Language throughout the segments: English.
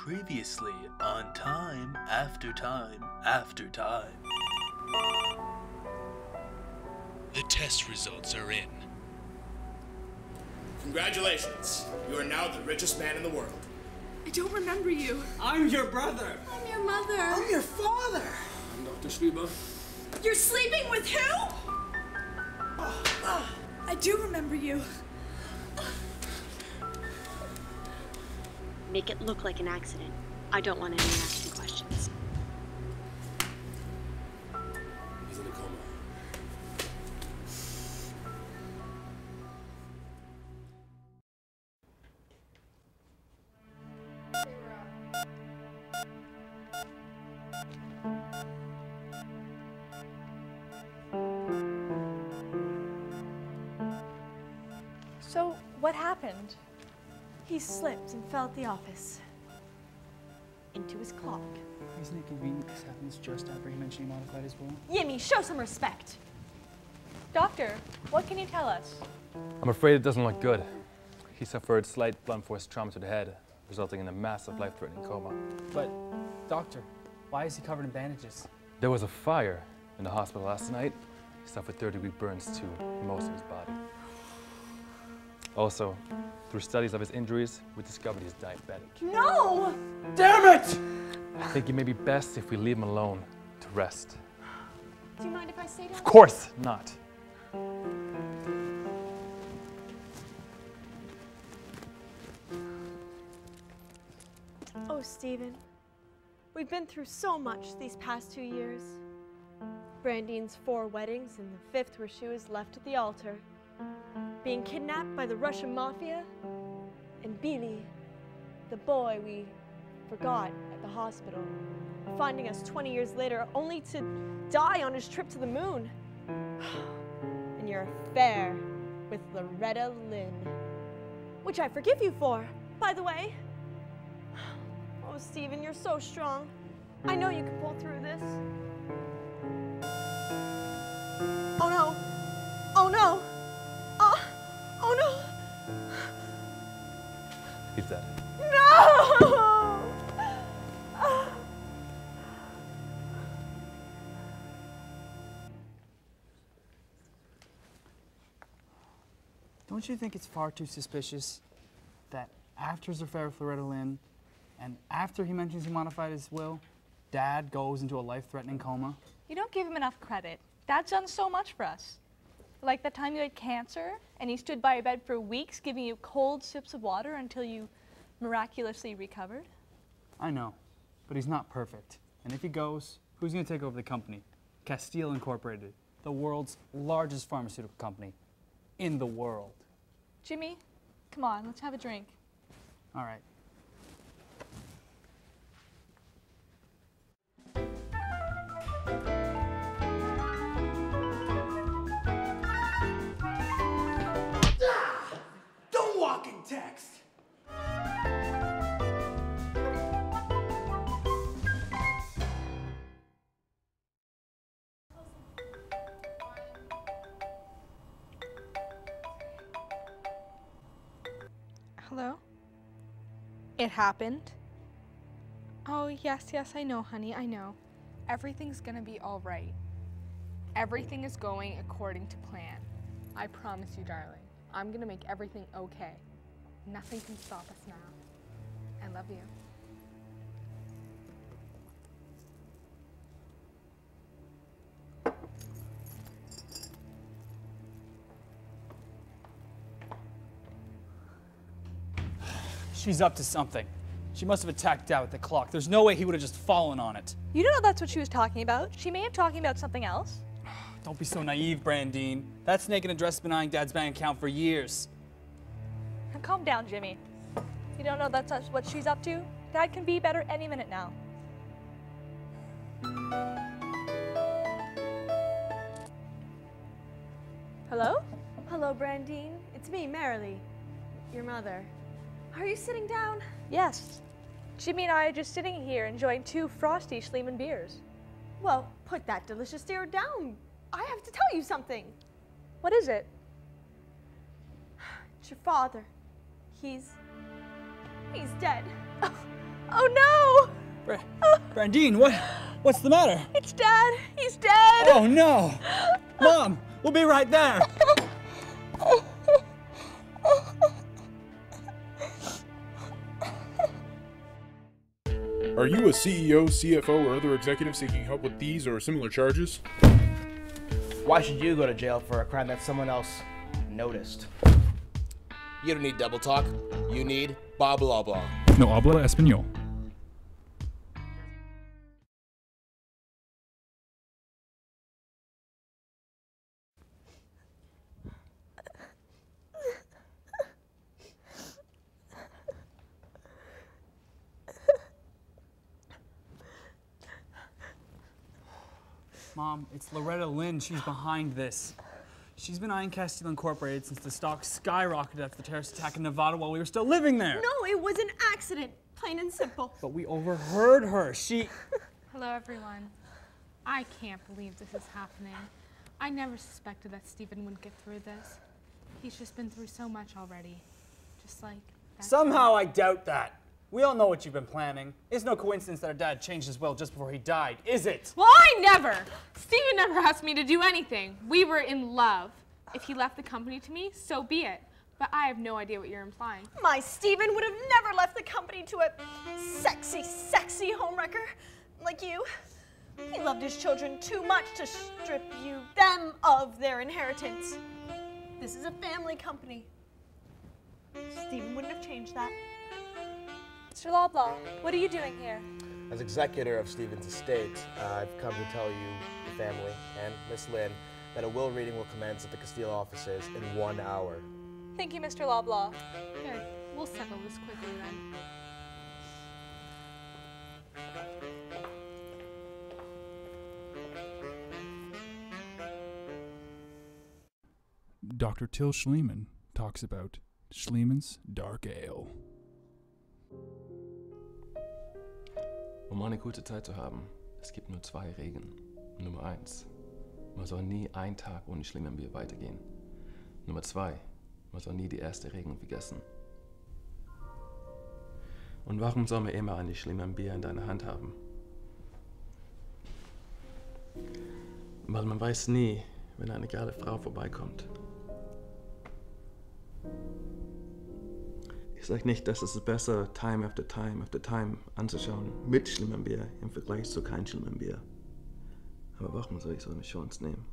Previously on Time After Time After Time. The test results are in. Congratulations. You are now the richest man in the world. I don't remember you. I'm your brother. I'm your mother. I'm your father. I'm Dr. Schwiba. You're sleeping with who? I do remember you. Make it look like an accident. I don't want anyone asking questions. He's in a coma. So, what happened? He slipped and fell at the office. Into his clock. Isn't it convenient this happens just after he mentioned he modified his will? Yimmy, show some respect! Doctor, what can you tell us? I'm afraid it doesn't look good. He suffered slight blunt force trauma to the head, resulting in a massive life-threatening coma. But, doctor, why is he covered in bandages? There was a fire in the hospital last night. He suffered third-degree burns to most of his body. Also, through studies of his injuries, we discovered he's diabetic. No! Damn it! I think it may be best if we leave him alone to rest. Do you mind if I stay down? Of course not. Oh, Stephen. We've been through so much these past 2 years. Brandine's 4 weddings and the 5th where she was left at the altar. Being kidnapped by the Russian mafia. And Billy, the boy we forgot at the hospital. Finding us 20 years later only to die on his trip to the moon. And your affair with Loretta Lynn. Which I forgive you for, by the way. Oh, Stephen, you're so strong. I know you can pull through this. Oh no! Oh no! Oh no! He's dead. No! Don't you think it's far too suspicious that after his affair with Loretta Lynn, and after he mentions he modified his will, Dad goes into a life-threatening coma? You don't give him enough credit. Dad's done so much for us. Like the time you had cancer, and he stood by your bed for weeks giving you cold sips of water until you miraculously recovered. I know, but he's not perfect. And if he goes, who's going to take over the company? Castile Incorporated, the world's largest pharmaceutical company in the world. Jimmy, come on, let's have a drink. All right. Don't walk in text. Hello? It happened? Oh, yes, I know, honey, I know. Everything's gonna be all right. Everything is going according to plan. I promise you, darling. I'm gonna make everything okay. Nothing can stop us now. I love you. She's up to something. She must have attacked Dad with the clock. There's no way he would have just fallen on it. You don't know that's what she was talking about. She may have talking about something else. Don't be so naive, Brandine. That snake in a dress has been eyeing Dad's bank account for years. Now calm down, Jimmy. You don't know that's what she's up to? Dad can be better any minute now. Hello? Hello, Brandine. It's me, Marilee, your mother. Are you sitting down? Yes. Jimmy and I are just sitting here enjoying 2 frosty Schliemann beers. Well, put that delicious stare down. I have to tell you something. What is it? It's your father. He's dead. Oh no! Brandine, what's the matter? It's Dad. He's dead. Oh no! Mom, we'll be right there. Are you a CEO, CFO, or other executive seeking help with these or similar charges? Why should you go to jail for a crime that someone else noticed? You don't need double talk. You need blah blah blah. No habla español. Mom, it's Loretta Lynn. She's behind this. She's been eyeing Castile Incorporated since the stock skyrocketed after the terrorist attack in Nevada while we were still living there. No, it was an accident. Plain and simple. But we overheard her. Hello, everyone. I can't believe this is happening. I never suspected that Stephen wouldn't get through this. He's just been through so much already. Just like that. Somehow I doubt that. We all know what you've been planning. It's no coincidence that our dad changed his will just before he died, is it? Well, I never! Stephen never asked me to do anything. We were in love. If he left the company to me, so be it. But I have no idea what you're implying. My Stephen would have never left the company to a sexy, sexy homewrecker like you. He loved his children too much to strip them of their inheritance. This is a family company. Stephen wouldn't have changed that. Mr. Loblaw, what are you doing here? As executor of Stephen's estate, I've come to tell you, the family, and Miss Lynn, that a will reading will commence at the Castile offices in 1 hour. Thank you, Mr. Loblaw. Good. We'll settle this quickly then. Dr. Till Schliemann talks about Schliemanns Dark Ale. Um eine gute Zeit zu haben, es gibt nur 2 Regeln. Nummer 1, man soll nie einen Tag ohne Schliemann-Bier weitergehen. Nummer 2, man soll nie die erste Regel vergessen. Und warum soll man immer ein Schliemann-Bier in deiner Hand haben? Weil man weiß nie, wenn eine geile Frau vorbeikommt. Ich sage nicht, dass es besser Time after Time after Time anzuschauen mit Schliemann-Bier im Vergleich zu kein Schliemann-Bier. Aber warum soll ich so eine Chance nehmen?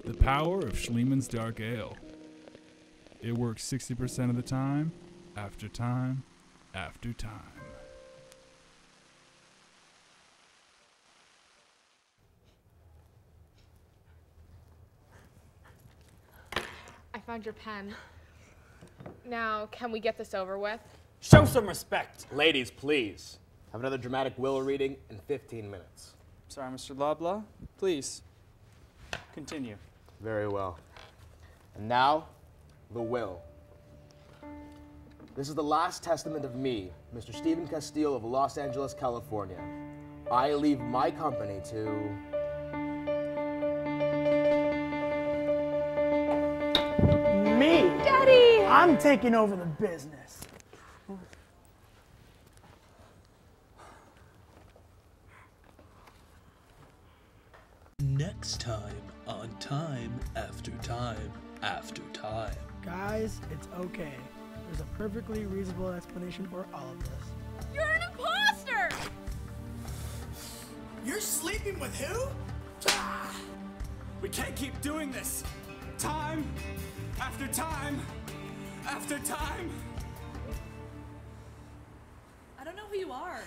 The power of Schliemanns Dark Ale. It works 60% of the time, after time, after time. I found your pen. Now, can we get this over with? Show some respect. Ladies, please. Have another dramatic will reading in 15 minutes. Sorry, Mr. Loblaw. Please, continue. Very well. And now, the will. This is the last testament of me, Mr. Stephen Castile of Los Angeles, California. I leave my company to... Me? Daddy! I'm taking over the business. Next time on Time After Time After Time. Guys, it's okay. There's a perfectly reasonable explanation for all of this. You're an imposter! You're sleeping with who? We can't keep doing this. Time after time after time. I don't know who you are.